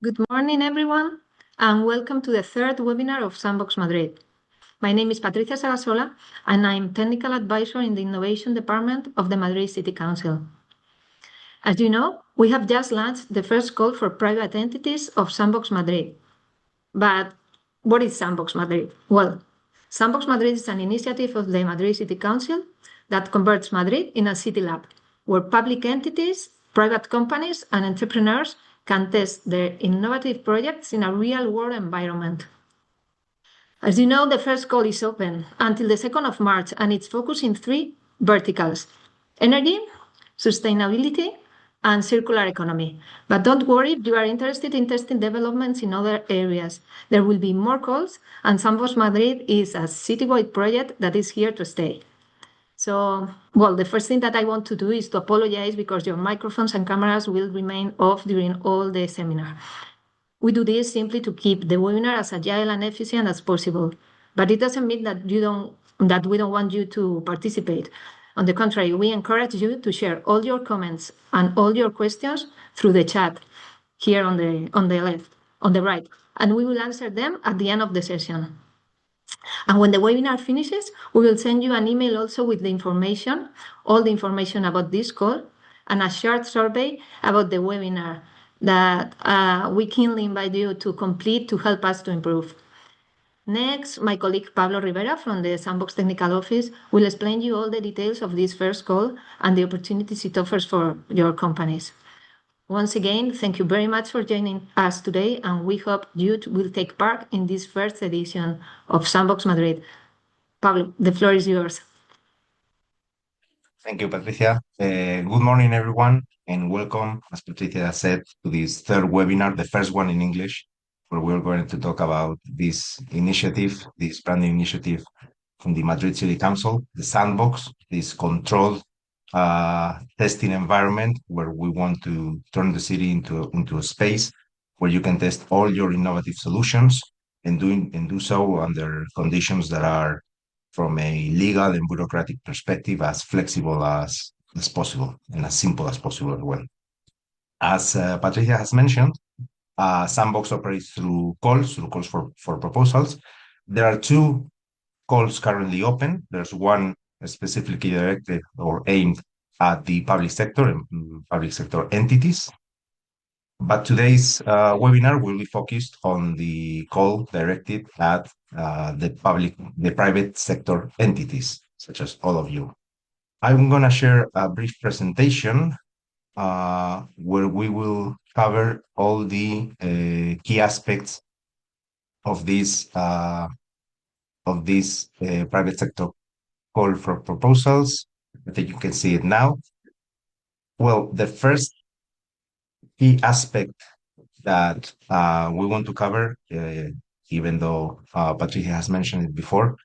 Good morning, everyone, and welcome to the third webinar of Sandbox Madrid. My name is Patricia Sagasola, and I'm Technical Advisor in the Innovation Department of the Madrid City Council. As you know, we have just launched the first call for private entities of Sandbox Madrid. But what is Sandbox Madrid? Well, Sandbox Madrid is an initiative of the Madrid City Council that converts Madrid in a city lab, where public entities, private companies, and entrepreneurs can test their innovative projects in a real-world environment. As you know, the first call is open until the 2nd of March, and it's focused in three verticals: energy, sustainability, and circular economy. But don't worry if you are interested in testing developments in other areas. There will be more calls, and Sandbox Madrid is a citywide project that is here to stay. So, well, the first thing that I want to do is to apologize because your microphones and cameras will remain off during all the seminar. We do this simply to keep the webinar as agile and efficient as possible, but it doesn't mean that we don't want you to participate. On the contrary, we encourage you to share all your comments and all your questions through the chat here on the right, and we will answer them at the end of the session. And when the webinar finishes, we will send you an email also with the information, all the information about this call, and a short survey about the webinar that we keenly invite you to complete to help us to improve. Next, my colleague Pablo Rivera from the Sandbox Technical Office will explain you all the details of this first call and the opportunities it offers for your companies. Once again, thank you very much for joining us today, and we hope you will take part in this first edition of Sandbox Madrid. Pablo, the floor is yours. Thank you, Patricia. Good morning, everyone, and welcome, as Patricia said, to this third webinar, the first one in English, where we're going to talk about this initiative, this brand new initiative from the Madrid City Council, the Sandbox, this controlled testing environment where we want to turn the city into a space where you can test all your innovative solutions and do so under conditions that are, from a legal and bureaucratic perspective, as flexible as possible and as simple as possible as well. As Patricia has mentioned, Sandbox operates through calls for proposals. There are two calls currently open. There's one specifically directed or aimed at the public sector and public sector entities. But today's webinar will be focused on the call directed at the private sector entities, such as all of you. I'm going to share a brief presentation where we will cover all the key aspects of this private sector call for proposals. I think you can see it now. Well, the first key aspect that we want to cover, even though Patricia has mentioned it before,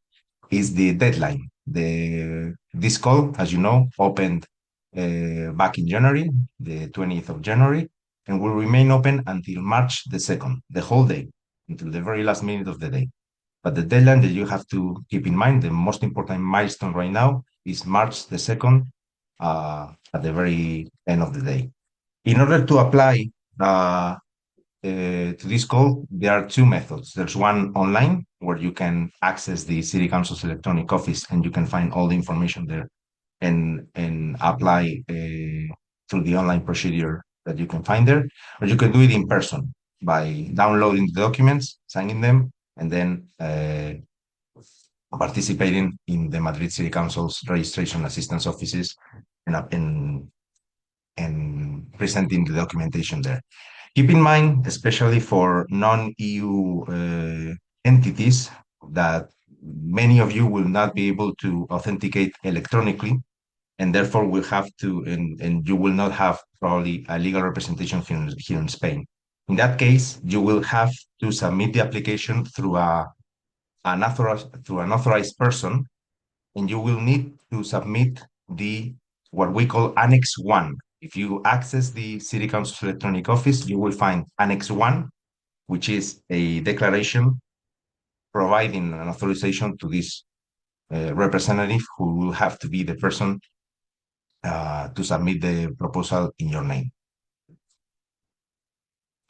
is the deadline. This call, as you know, opened back in January, the 20th of January, and will remain open until March the 2nd, the whole day, until the very last minute of the day. But the deadline that you have to keep in mind, the most important milestone right now, is March the 2nd at the very end of the day. In order to apply to this call, there are two methods. There's one online where you can access the City Council's electronic office and you can find all the information there and apply through the online procedure that you can find there. Or you can do it in person by downloading the documents, signing them, and then participating in the Madrid City Council's registration assistance offices and presenting the documentation there. Keep in mind, especially for non-EU entities, that many of you will not be able to authenticate electronically, and therefore will have to, and you will not have probably a legal representation here in Spain. In that case, you will have to submit the application through an authorized person, and you will need to submit what we call Annex 1. If you access the City Council's electronic office, you will find Annex 1, which is a declaration providing an authorization to this representative, who will have to be the person to submit the proposal in your name.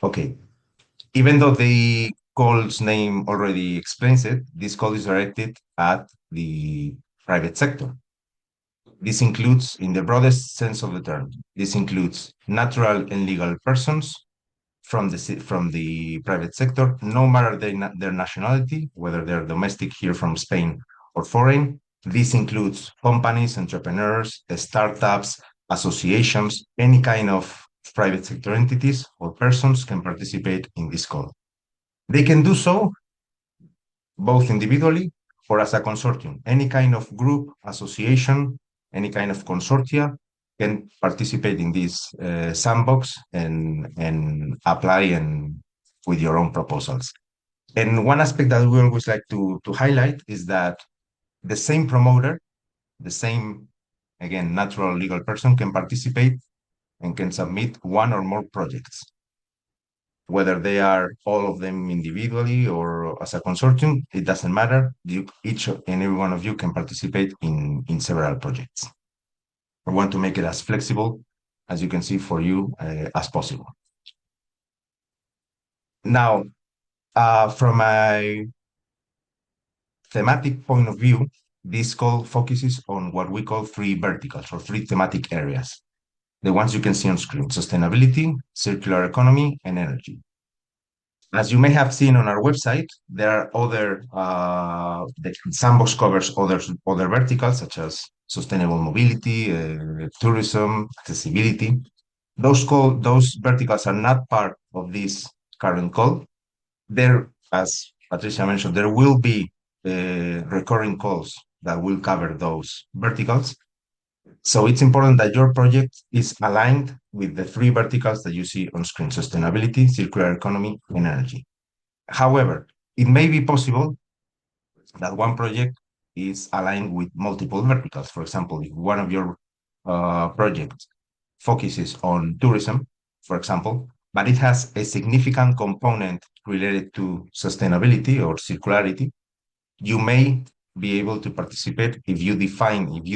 Okay, Even though the call's name already explains it, this call is directed at the private sector. This includes, in the broadest sense of the term, this includes natural and legal persons from the private sector, no matter their nationality, whether they're domestic here from Spain or foreign. This includes companies, entrepreneurs, startups, associations, any kind of private sector entities or persons can participate in this call. They can do so both individually or as a consortium. Any kind of group, association, any kind of consortia can participate in this sandbox and apply and with your own proposals. And one aspect that we always like to highlight is that the same promoter, the same, again, natural legal person can participate and can submit one or more projects. Whether they are all of them individually or as a consortium, it doesn't matter. Each and every one of you can participate in several projects. I want to make it as flexible, as you can see, for you as possible. Now, from a thematic point of view, this call focuses on what we call three verticals or three thematic areas. The ones you can see on screen: sustainability, circular economy, and energy. As you may have seen on our website, there are other, the Sandbox covers other verticals such as sustainable mobility, tourism, accessibility. Those verticals are not part of this current call. There, as Patricia mentioned, there will be recurring calls that will cover those verticals. So it's important that your project is aligned with the three verticals that you see on screen: sustainability, circular economy, and energy. However, it may be possible that one project is aligned with multiple verticals. For example, if one of your projects focuses on tourism, for example, but it has a significant component related to sustainability or circularity, you may be able to participate if you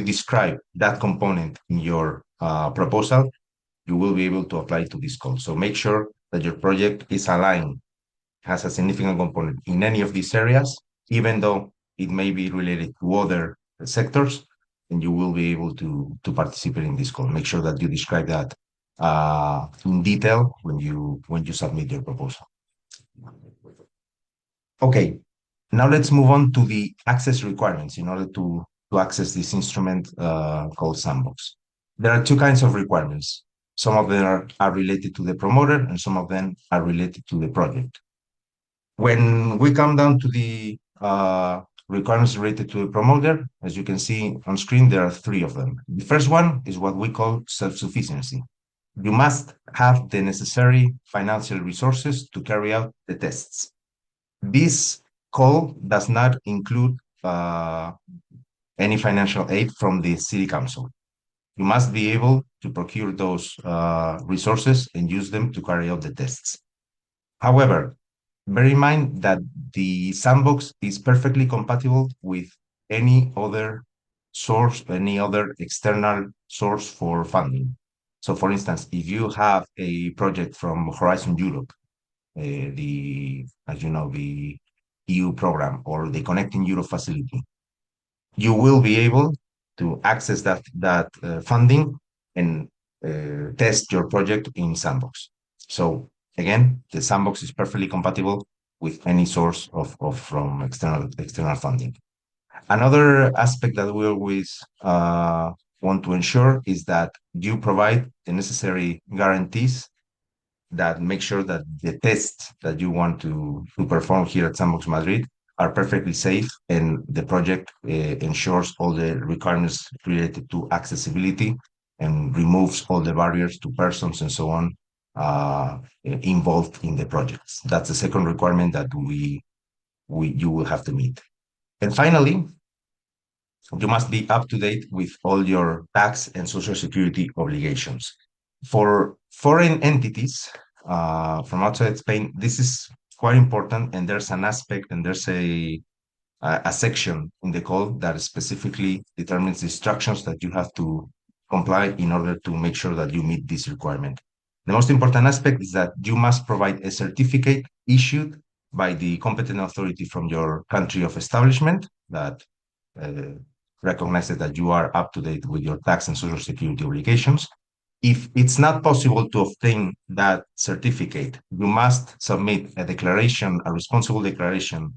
describe that component in your proposal. You will be able to apply to this call. So make sure that your project is aligned, has a significant component in any of these areas, even though it may be related to other sectors, and you will be able to participate in this call. Make sure that you describe that in detail when you submit your proposal. Okay, now let's move on to the access requirements in order to access this instrument called Sandbox. There are two kinds of requirements. Some of them are related to the promoter, and some of them are related to the project. When we come down to the requirements related to the promoter, as you can see on screen, there are three of them. The first one is what we call self-sufficiency. You must have the necessary financial resources to carry out the tests. This call does not include any financial aid from the city council. You must be able to procure those resources and use them to carry out the tests. However, bear in mind that the Sandbox is perfectly compatible with any other source, any other external source for funding. So, for instance, if you have a project from Horizon Europe, as you know, the EU program or the Connecting Europe facility, you will be able to access that funding and test your project in Sandbox. So again, the Sandbox is perfectly compatible with any source from external funding. Another aspect that we always want to ensure is that you provide the necessary guarantees that make sure that the tests that you want to perform here at Sandbox Madrid are perfectly safe, and the project ensures all the requirements related to accessibility and removes all the barriers to persons and so on involved in the projects. That's the second requirement that you will have to meet. And finally, you must be up to date with all your tax and social security obligations. For foreign entities from outside Spain, this is quite important, and there's an aspect and there's a section in the code that specifically determines the instructions that you have to comply in order to make sure that you meet this requirement. The most important aspect is that you must provide a certificate issued by the competent authority from your country of establishment that uh, recognizes that you are up to date with your tax and social security obligations. If it's not possible to obtain that certificate, you must submit a declaration, a responsible declaration,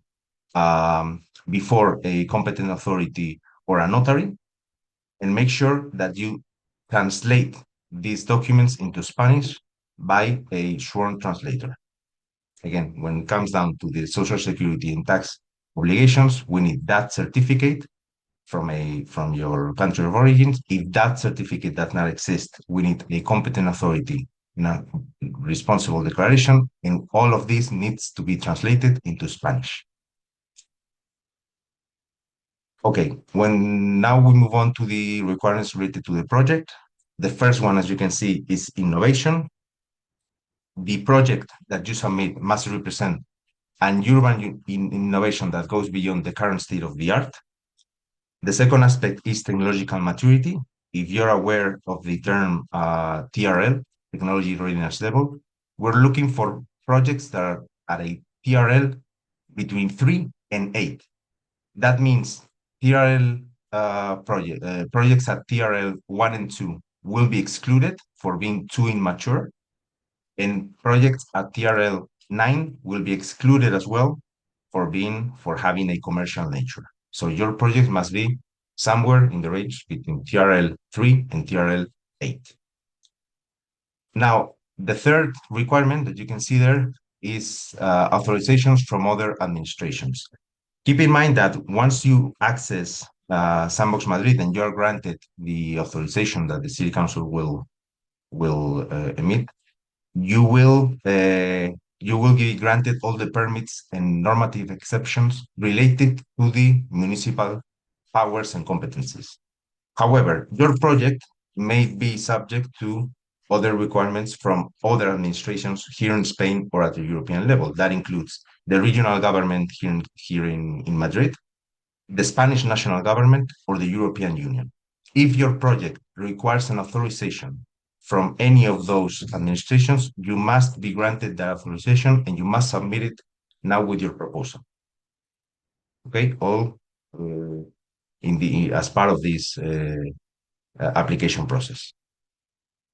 before a competent authority or a notary, and make sure that you translate these documents into Spanish by a sworn translator. Again, when it comes down to the social security and tax obligations, we need that certificate from your country of origin. If that certificate does not exist, we need a competent authority, responsible declaration, and all of this needs to be translated into Spanish. Okay, now we move on to the requirements related to the project. The first one, as you can see, is innovation. The project that you submit must represent an urban innovation that goes beyond the current state of the art. The second aspect is technological maturity. If you're aware of the term TRL, technology readiness level, we're looking for projects that are at a TRL between 3 and 8. That means TRL projects at TRL 1 and 2 will be excluded for being too immature, and projects at TRL 9 will be excluded as well for having a commercial nature. So your project must be somewhere in the range between TRL 3 and TRL 8. Now, the third requirement that you can see there is authorizations from other administrations. Keep in mind that once you access Sandbox Madrid and you are granted the authorization that the City Council will emit, you will be granted all the permits and normative exceptions related to the municipal powers and competencies. However, your project may be subject to other requirements from other administrations here in Spain or at the European level. That includes the regional government here in Madrid, the Spanish national government, or the European Union. If your project requires an authorization from any of those administrations, you must be granted that authorization and you must submit it now with your proposal. Okay, all as part of this application process.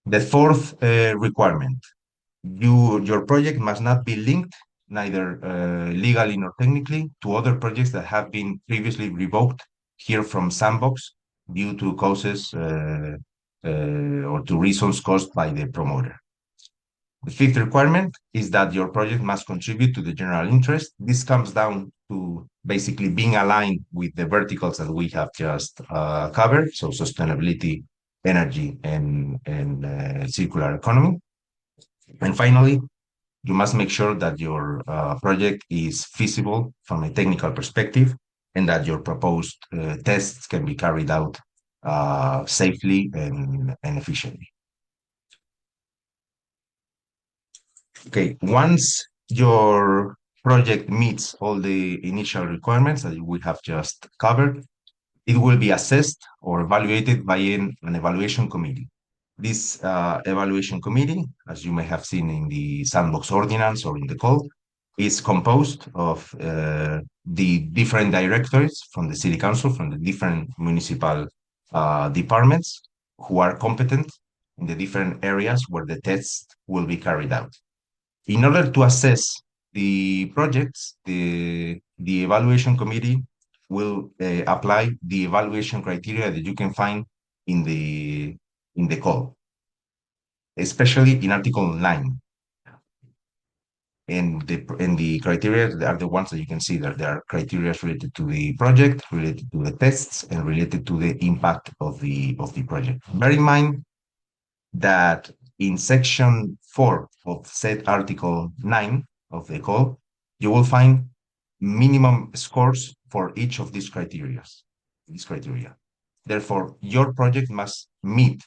The fourth requirement, your project must not be linked, neither legally nor technically, to other projects that have been previously revoked here from Sandbox due to causes or to reasons caused by the promoter. The fifth requirement is that your project must contribute to the general interest. This comes down to basically being aligned with the verticals that we have just covered, so sustainability, energy, and circular economy. And finally, you must make sure that your project is feasible from a technical perspective and that your proposed tests can be carried out safely and efficiently. Okay, once your project meets all the initial requirements that we have just covered, it will be assessed or evaluated by an evaluation committee. This evaluation committee, as you may have seen in the Sandbox ordinance or in the code, is composed of the different directorates from the City Council, from the different municipal departments who are competent in the different areas where the tests will be carried out. In order to assess the projects, the evaluation committee will apply the evaluation criteria that you can find in the code, especially in Article 9. And the criteria are the ones that you can see there. There are criteria related to the project, related to the tests, and related to the impact of the project. Bear in mind that in section 4 of said Article 9 of the code, you will find minimum scores for each of these criteria. Therefore, your project must obtain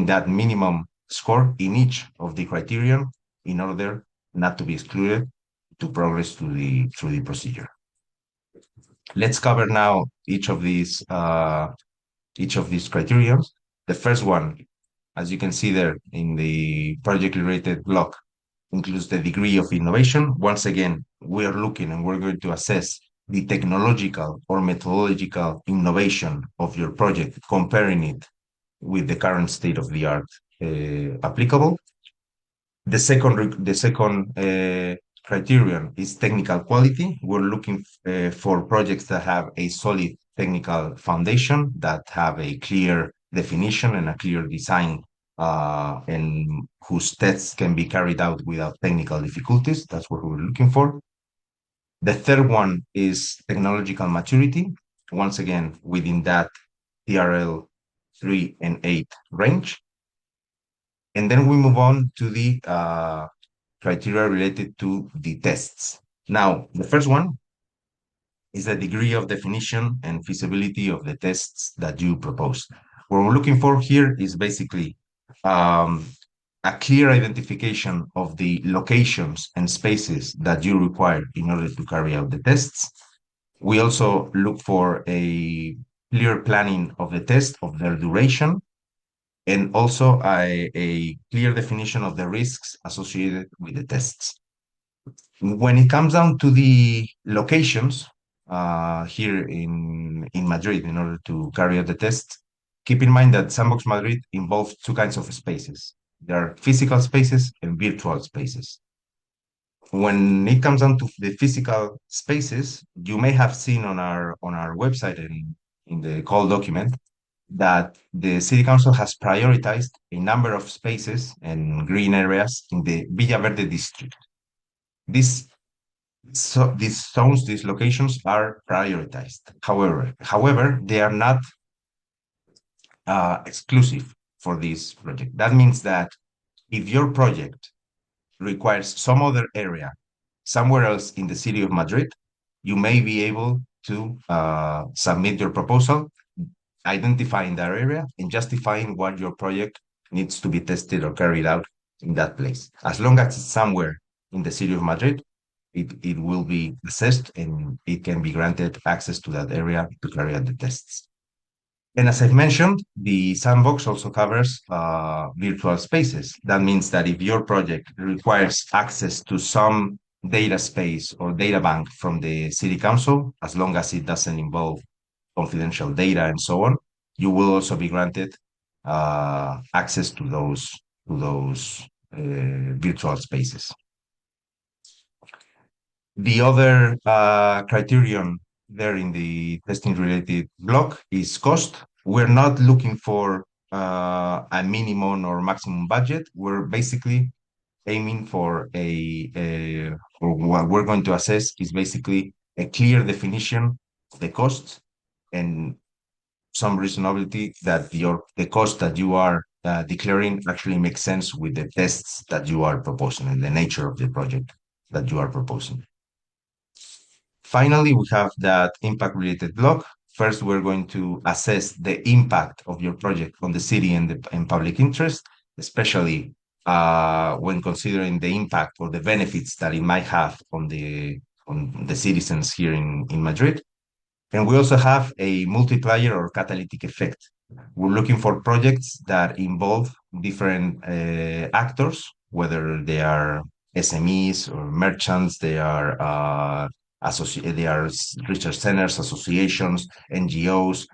that minimum score in each of the criterion in order not to be excluded to progress through the procedure. Let's cover now each of these criterions. The first one as you can see there in the project-related block, includes the degree of innovation. Once again, we are looking and we're going to assess the technological or methodological innovation of your project, comparing it with the current state of the art applicable. The second criterion is technical quality. We're looking for projects that have a solid technical foundation, that have a clear definition and a clear design, and whose tests can be carried out without technical difficulties. That's what we're looking for. The third one is technological maturity. Once again, within that TRL 3 and 8 range. And then we move on to the criteria related to the tests. Now, the first one is the degree of definition and feasibility of the tests that you propose. What we're looking for here is basically a clear identification of the locations and spaces that you require in order to carry out the tests. We also look for a clear planning of the test, of their duration, and also a clear definition of the risks associated with the tests. When it comes down to the locations here in Madrid, in order to carry out the test, keep in mind that Sandbox Madrid involves two kinds of spaces. There are physical spaces and virtual spaces. When it comes down to the physical spaces, you may have seen on our website and in the call document that the City Council has prioritized a number of spaces and green areas in the Villaverde district. These zones, these locations are prioritized. However, they are not exclusive for this project. That means that if your project requires some other area somewhere else in the city of Madrid, you may be able to submit your proposal, identifying that area and justifying what your project needs to be tested or carried out in that place. As long as it's somewhere in the city of Madrid, it will be assessed and it can be granted access to that area to carry out the tests. And as I've mentioned, the sandbox also covers virtual spaces. That means that if your project requires access to some data space or data bank from the city council, as long as it doesn't involve confidential data and so on, you will also be granted access to those virtual spaces. The other criterion there in the testing related block is cost. We're not looking for a minimum or maximum budget. We're basically aiming for or what we're going to assess is basically a clear definition of the cost and some reasonability that the cost that you are declaring actually makes sense with the tests that you are proposing and the nature of the project that you are proposing. Finally, we have that impact-related block. First, we're going to assess the impact of your project on the city and public interest, especially when considering the impact or the benefits that it might have on the citizens here in Madrid. And we also have a multiplier or catalytic effect. We're looking for projects that involve different actors, whether they are SMEs or merchants, they are research centers, associations, NGOs,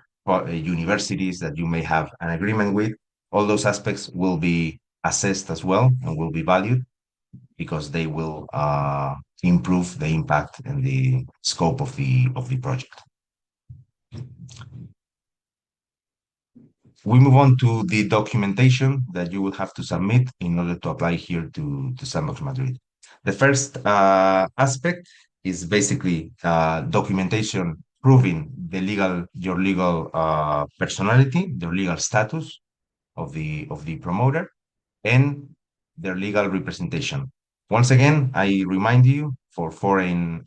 universities that you may have an agreement with. All those aspects will be assessed as well and will be valued because they will improve the impact and the scope of the project. We move on to the documentation that you will have to submit in order to apply here to Sandbox Madrid. The first aspect is basically documentation proving your legal personality, your legal status of the promoter, and their legal representation. Once again, I remind you for foreign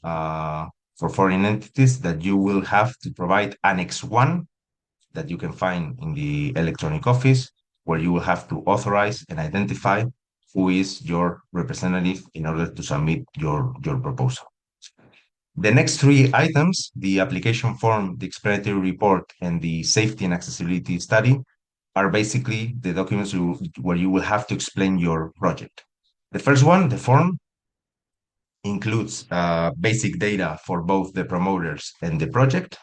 entities that you will have to provide Annex 1 that you can find in the electronic office, where you will have to authorize and identify who is your representative in order to submit your proposal. The next three items, the application form, the explanatory report, and the safety and accessibility study, are basically the documents where you will have to explain your project. The first one, the form, includes basic data for both the promoters and the project.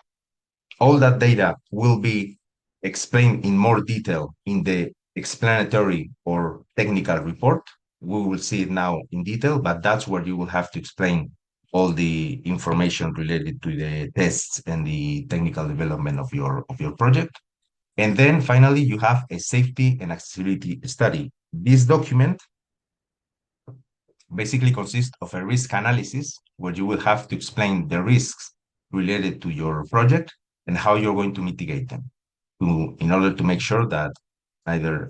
All that data will be explained in more detail in the explanatory or technical report. We will see it now in detail, but that's where you will have to explain all the information related to the tests and the technical development of your project. And then finally, you have a safety and accessibility study. This document basically consists of a risk analysis where you will have to explain the risks related to your project and how you're going to mitigate them in order to make sure that either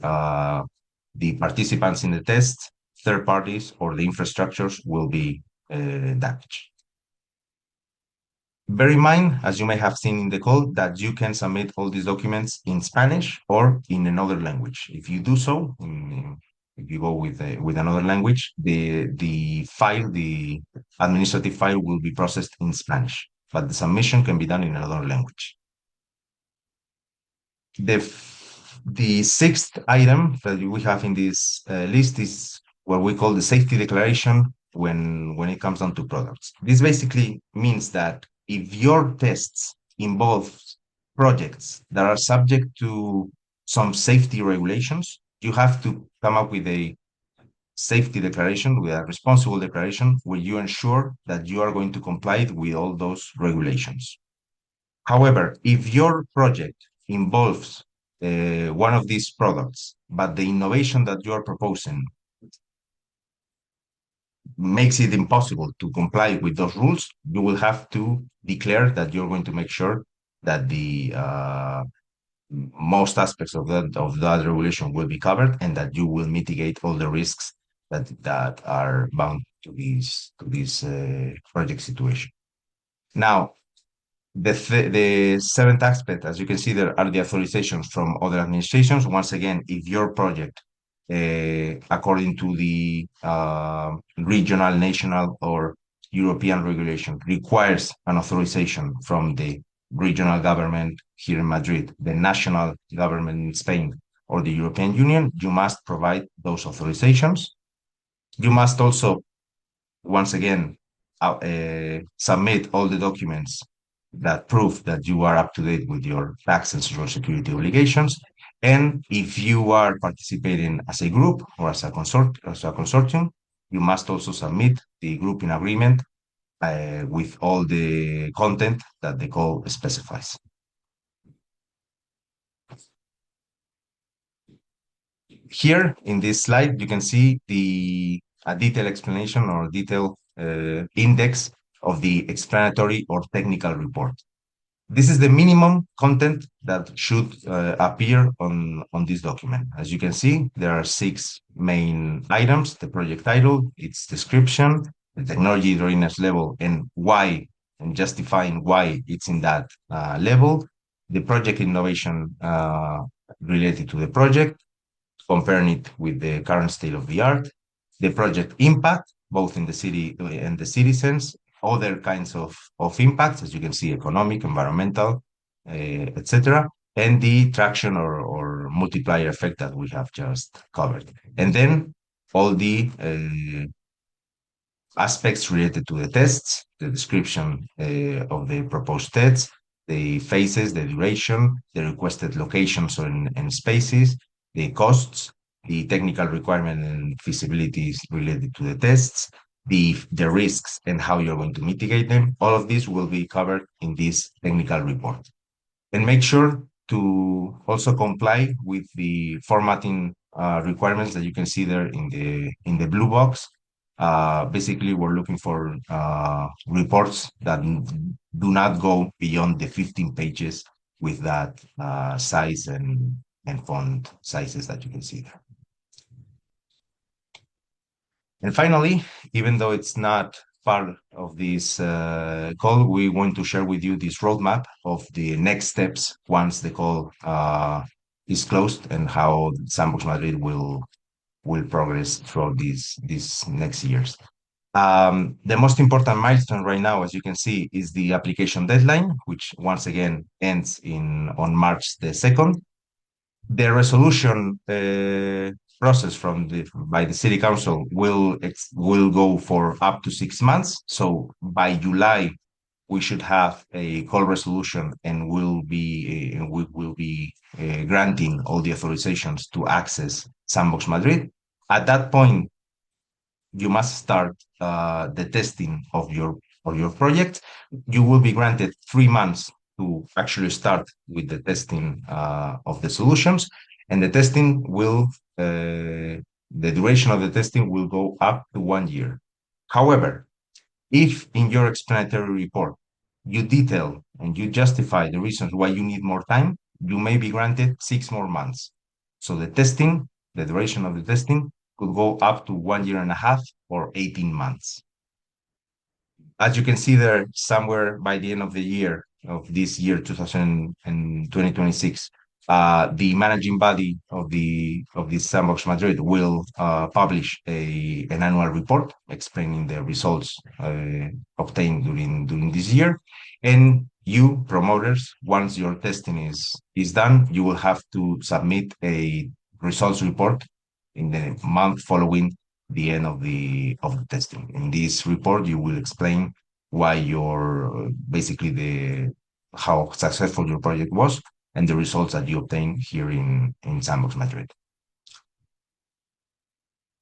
the participants in the test, third parties, or the infrastructures will be damaged. Bear in mind, as you may have seen in the call, that you can submit all these documents in Spanish or in another language. If you do so, if you go with another language, the administrative file will be processed in Spanish, but the submission can be done in another language. The sixth item that we have in this list is what we call the safety declaration when it comes down to products. This basically means that if your tests involve projects that are subject to some safety regulations, you have to come up with a safety declaration, with a responsible declaration, where you ensure that you are going to comply with all those regulations. However, if your project involves one of these products, but the innovation that you are proposing makes it impossible to comply with those rules, you will have to declare that you're going to make sure that the most aspects of that regulation will be covered and that you will mitigate all the risks that are bound to this project situation. Now, the seventh aspect, as you can see, there are the authorizations from other administrations. Once again, if your project, according to the regional, national, or European regulation, requires an authorization from the regional government here in Madrid, the national government in Spain, or the European Union, you must provide those authorizations. You must also, once again, submit all the documents that prove that you are up to date with your tax and social security obligations. And if you are participating as a group or as a consortium, you must also submit the grouping agreement with all the content that the call specifies. Here in this slide, you can see a detailed explanation or detailed index of the explanatory or technical report. This is the minimum content that should appear on this document. As you can see, there are 6 main items: the project title, its description, the technology readiness level, and why, and justifying why it's in that level, the project innovation related to the project, comparing it with the current state of the art, the project impact, both in the city and the citizens, other kinds of impacts, as you can see, economic, environmental, etc., and the traction or multiplier effect that we have just covered. And then all the aspects related to the tests, the description of the proposed tests, the phases, the duration, the requested locations and spaces, the costs, the technical requirement and feasibilities related to the tests, the risks and how you're going to mitigate them. All of this will be covered in this technical report. And make sure to also comply with the formatting requirements that you can see there in the blue box. Basically, we're looking for reports that do not go beyond the 15 pages with that size and font sizes that you can see there. And finally, even though it's not part of this call, we want to share with you this roadmap of the next steps once the call is closed and how Sandbox Madrid will progress throughout these next years. The most important milestone right now, as you can see, is the application deadline, which once again ends on March the 2nd. The resolution process by the city council will go for up to 6 months. So by July, we should have a call resolution, and we will be granting all the authorizations to access Sandbox Madrid. At that point, you must start the testing of your project. You will be granted 3 months to actually start with the testing of the solutions, and the testing will the duration of the testing will go up to 1 year. However, if in your explanatory report you detail and you justify the reasons why you need more time, you may be granted 6 more months. So the duration of the testing could go up to 1 year and a half or 18 months. As you can see there, somewhere by the end of the year of this year, 2026, the managing body of this Sandbox Madrid will publish an annual report explaining the results obtained during this year. And you promoters, once your testing is done, you will have to submit a results report in the month following the end of the testing. In this report, you will explain why how successful your project was and the results that you obtained here in Sandbox Madrid.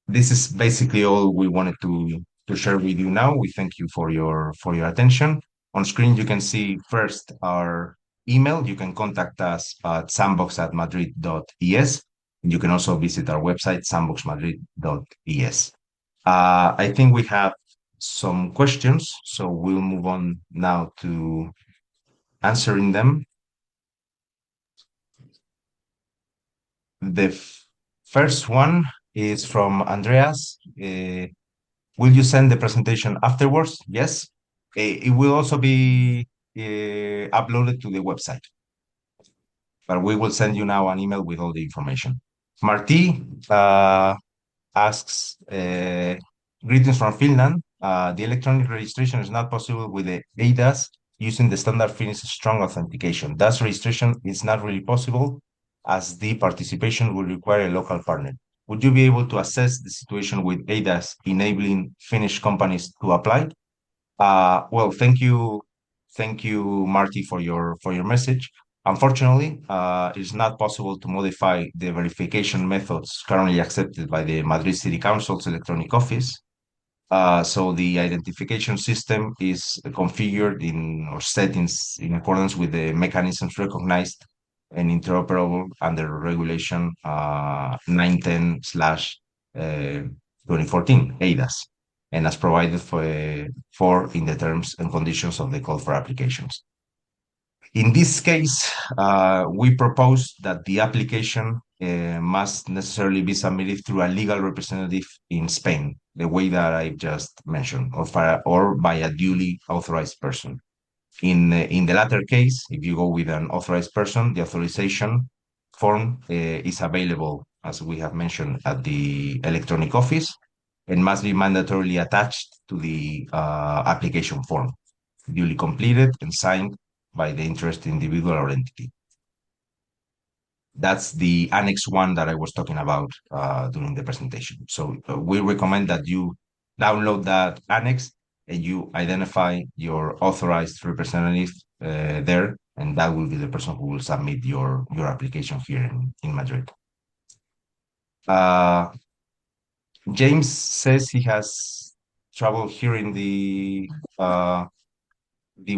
This is basically all we wanted to share with you now. We thank you for your attention. On screen, you can see first our email. You can contact us at sandbox@madrid.es. You can also visit our website, sandboxmadrid.es. I think we have some questions, so we'll move on now to answering them. The first one is from Andreas. Will you send the presentation afterwards? Yes. It will also be uploaded to the website, but we will send you now an email with all the information. Marti asks, greetings from Finland. The electronic registration is not possible with the ADAS using the standard Finnish strong authentication. Thus, registration is not really possible as the participation will require a local partner. Would you be able to assess the situation with ADAS enabling Finnish companies to apply? Well, thank you, Marty, for your message. Unfortunately, it's not possible to modify the verification methods currently accepted by the Madrid City Council's electronic office. So the identification system is configured or settings in accordance with the mechanisms recognized and interoperable under regulation 910/2014 ADAS, and as provided for in the terms and conditions of the call for applications. In this case, we propose that the application must necessarily be submitted through a legal representative in Spain, the way that I just mentioned, or by a duly authorized person. In the latter case, if you go with an authorized person, the authorization form is available, as we have mentioned, at the electronic office, and must be mandatorily attached to the application form, duly completed and signed by the interested individual or entity. That's the Annex 1 that I was talking about during the presentation. So we recommend that you download that annex and you identify your authorized representative there, and that will be the person who will submit your application here in Madrid. James says he has trouble hearing the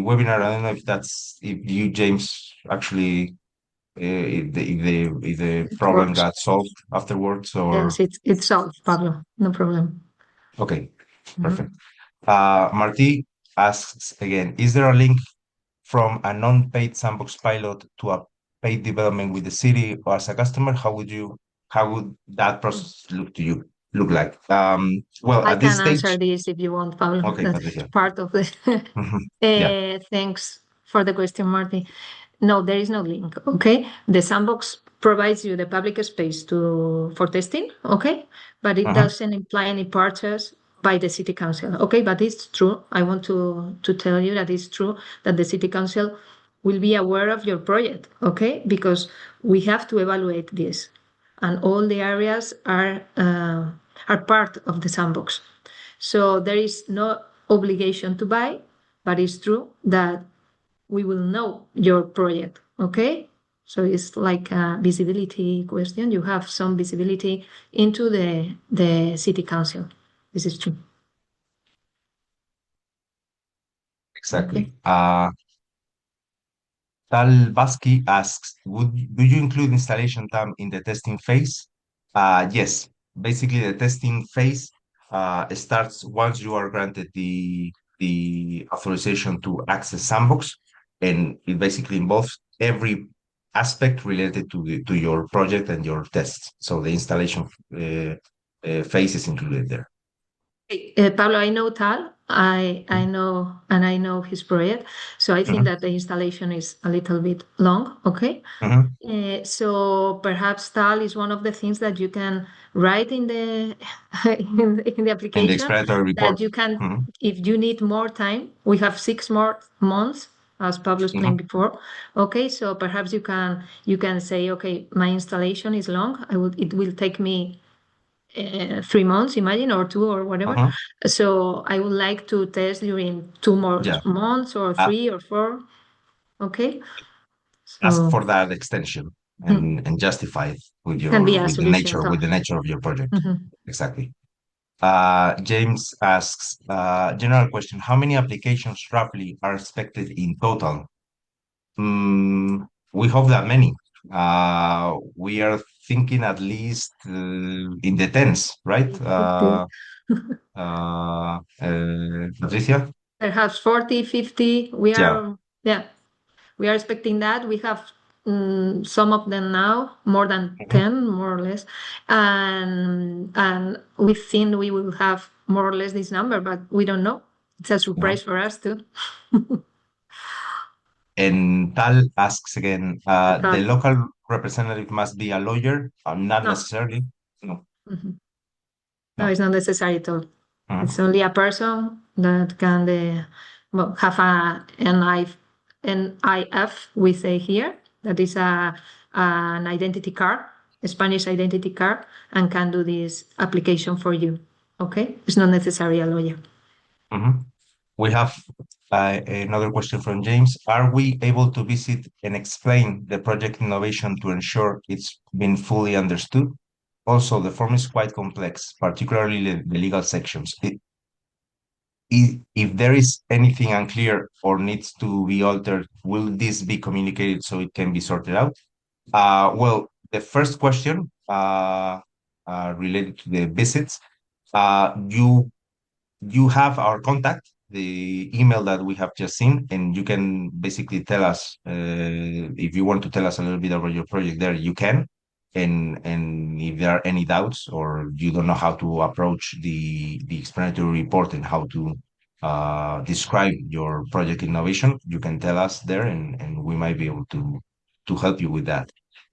webinar. I don't know if you, James, actually if the problem got solved afterwards, or yes, it's solved, Pablo. No problem. Okay, perfect. Marti asks again, is there a link from a non-paid Sandbox pilot to a paid development with the city or as a customer? How would that process look like? Well, I at this can stage, answer this if you want, Pablo. okay, That's Patricia. part of the Yeah. Thanks for the question, Marty. No, there is no link. Okay, the Sandbox provides you the public space for testing. Okay, but it doesn't imply any purchase by the city council. Okay, but it's true. I want to tell you that it's true that the city council will be aware of your project, okay? Because we have to evaluate this, and all the areas are part of the sandbox. So there is no obligation to buy, but it's true that we will know your project, okay? So it's like a visibility question. You have some visibility into the city council. This is true. Exactly. Tal Basky asks, do you include installation time in the testing phase? Yes. Basically, the testing phase starts once you are granted the authorization to access Sandbox, and it basically involves every aspect related to your project and your tests. So the installation phase is included there. Pablo, I know Tal. I know, and I know his project. So I think that the installation is a little bit long. Okay. So perhaps Tal is one of the things that you can write in the in the application. In the explanatory report. That you can, if you need more time, we have 6 more months, as Pablo explained before. Okay, so perhaps you can say, okay, my installation is long. It will take me 3 months, imagine, or 2 or whatever. So I would like to test during 2 more months or 3 or 4. Okay. So, ask for that extension and justify it with the nature of your project. Exactly. James asks, general question, how many applications roughly are expected in total? We hope that many. We are thinking at least in the tens, right? Patricia? Perhaps 40, 50. We are expecting that. We have some of them now, more than 10, more or less. And we think we will have more or less this number, but we don't know. It's a surprise for us too. And Tal asks again, the local representative must be a lawyer? Not necessarily. No. No, it's not necessary at all. It's only a person that can have an NIF, we say here, that is an identity card, a Spanish identity card, and can do this application for you. Okay? It's not necessary a lawyer. We have another question from James. Are we able to visit and explain the project innovation to ensure it's been fully understood? Also, the form is quite complex, particularly the legal sections. If there is anything unclear or needs to be altered, will this be communicated so it can be sorted out? Well, the first question related to the visits, you have our contact, the email that we have just seen, and you can basically tell us if you want to tell us a little bit about your project there, you can. And if there are any doubts or you don't know how to approach the explanatory report and how to describe your project innovation, you can tell us there, and we might be able to help you with that.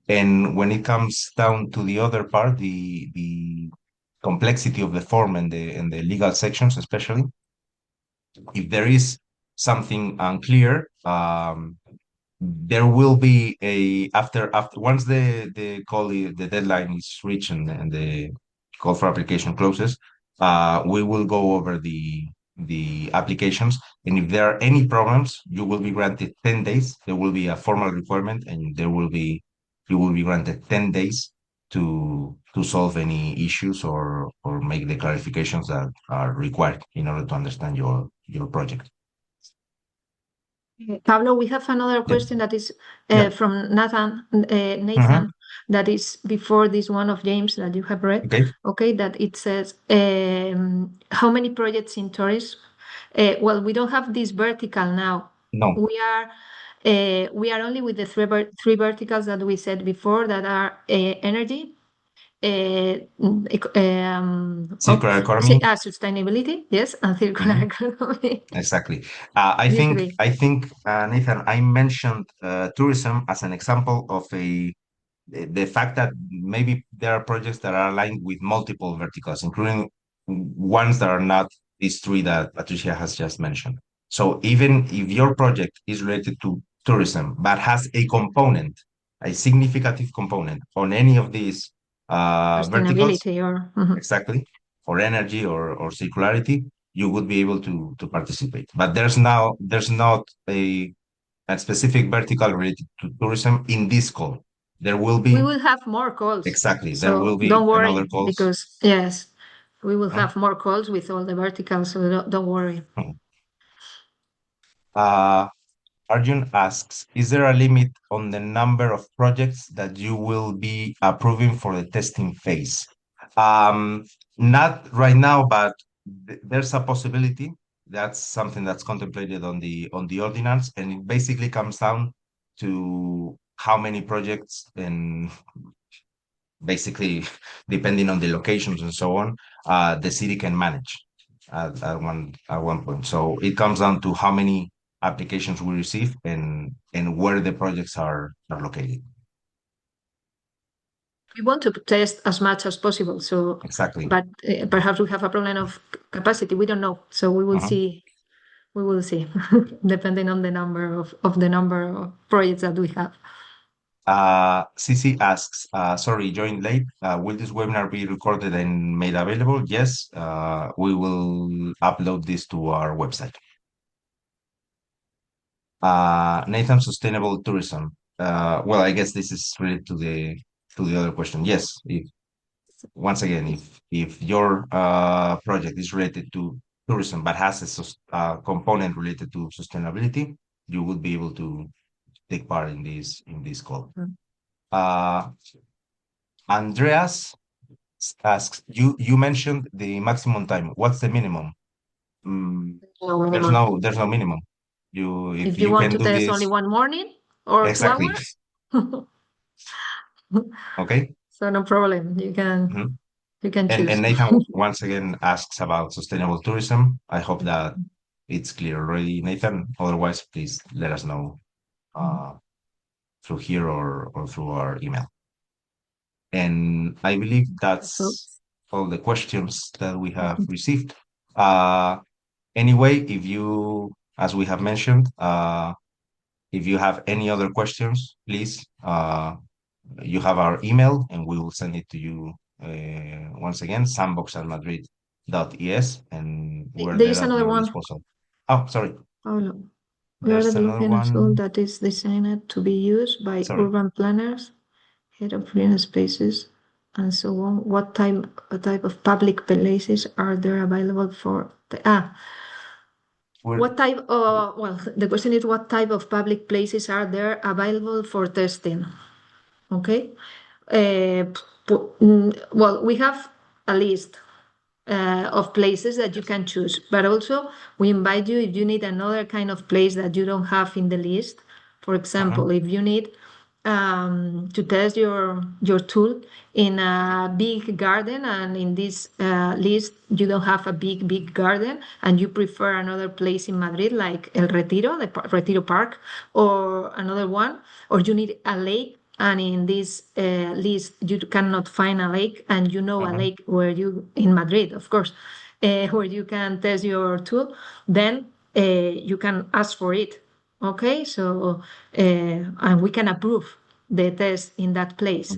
And when it comes down to the other part, the complexity of the form and the legal sections, especially, if there is something unclear, there will be after once the deadline is reached and the call for application closes, we will go over the applications, and if there are any problems, you will be granted 10 days. There will be a formal requirement, and you will be granted 10 days to solve any issues or make the clarifications that are required in order to understand your project. Pablo, we have another question that is from Nathan, that is before this one of James that you have read. Okay, that it says, how many projects in tourism? Well, we don't have this vertical now. No. We are only with the three verticals that we said before, that are energy, circular economy, sustainability, yes, and circular economy. Exactly. I think Nathan, I mentioned tourism as an example of the fact that maybe there are projects that are aligned with multiple verticals, including ones that are not these three that Patricia has just mentioned. So even if your project is related to tourism, but has a component, a significant component on any of these verticals, Sustainability or exactly, or energy or circularity, you would be able to participate. But there's not a specific vertical related to tourism in this call. There will we be will have more calls. exactly there So will be don't worry, another calls. because yes, we will Mhm. have more calls with all the verticals. So don't worry. Uh, Arjun asks, is there a limit on the number of projects that you will be approving for the testing phase? Not right now, but there's a possibility. That's something that's contemplated on the ordinance, and it basically comes down to how many projects and basically depending on the locations and so on, the city can manage at one point. So it comes down to how many applications we receive and where the projects are located. We want to test as much as possible. So, Exactly. but perhaps we have a problem of capacity. We don't know. So we will Mhm. see. We will see, depending on the number of projects that we have. CC asks, sorry, joined late. Will this webinar be recorded and made available? Yes, we will upload this to our website. Nathan, sustainable tourism. Well, I guess this is related to the other question. Yes, once again, if your project is related to tourism but has a component related to sustainability, you would be able to take part in this call. Mm. Andreas asks, you mentioned the maximum time. What's the minimum? No There's minimum. no minimum. If If you you want can to do test only this one morning or two exactly, hours, okay. so no problem. You can Mhm. you can And choose. Nathan once again asks about sustainable tourism. I hope that it's clear already, Nathan. Otherwise, please let us know through here or through our email. And I believe So that's all the questions that we have received. Uh, anyway, if you, as we have mentioned, if you have any other questions, please, you have our email and we will send it to you once again, sandbox@madrid.es, and we're there there is at another your one. disposal. Oh, sorry. Paulo. We are There's another developing a tool one. that is designed to be used by Sorry. urban planners, head of green spaces, and so on. What type of public places are there available for We're, what type well, the question is what type of public places are there available for testing? Okay. Well, we have a list of places that you can choose, but also we invite you if you need another kind of place that you don't have in the list. For example, if you need to test your tool in a big garden, and in this list you don't have a big garden, and you prefer another place in Madrid like El Retiro, the Retiro Park, or another one, or you need a lake, and in this list you cannot find a lake, and you know a lake where you in Madrid, of course, where you can test your tool, then you can ask for it. Okay, so and we can approve the test in that place,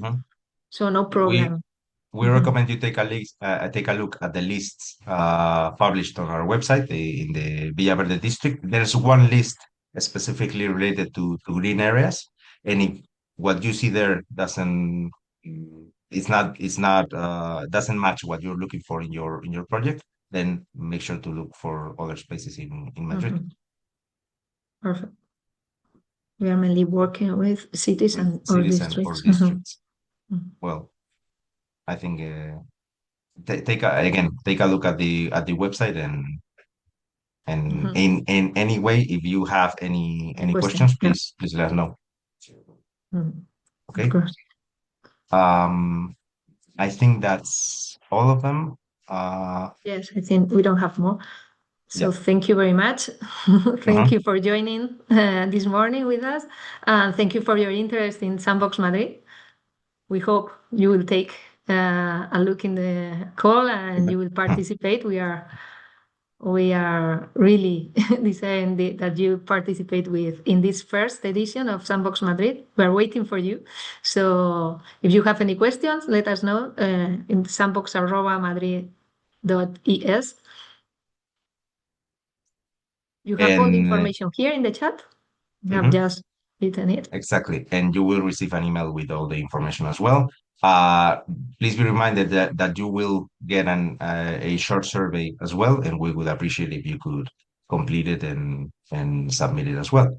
so no we problem. we recommend you take a look at the lists published on our website in the Villaverde district. There's one list specifically related to green areas, and if what you see there it's not doesn't match what you're looking for in your project, then make sure to look for other spaces in Madrid Perfect. We are mainly working with cities with and or cities and or districts. districts. Well, I think take a look at the website and in any way, if you have Any any question? questions, Yeah. please let us know. Of Okay. course. I think that's all of them. Yes, I think we don't have more. So Yeah. thank you very much. Thank you for joining this morning with us. And thank you for your interest in Sandbox Madrid. We hope you will take a look in the call and you will participate. We are We are really desiring that you participate in this first edition of Sandbox Madrid. We're waiting for you. So if you have any questions, let us know in sandbox@madrid.es. You have all the information here in the chat. You have just written it. Exactly. And you will receive an email with all the information as well. Please be reminded that you will get a short survey as well, and we would appreciate if you could complete it and submit it as well.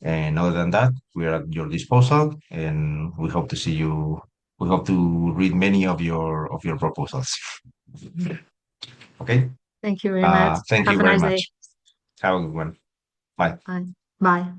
And other than that, we are at your disposal, and we hope to see you. We hope to read many of your proposals. Okay. Thank you very much. Thank you Have a very nice much. day. Have a good one. Bye. Bye. Bye.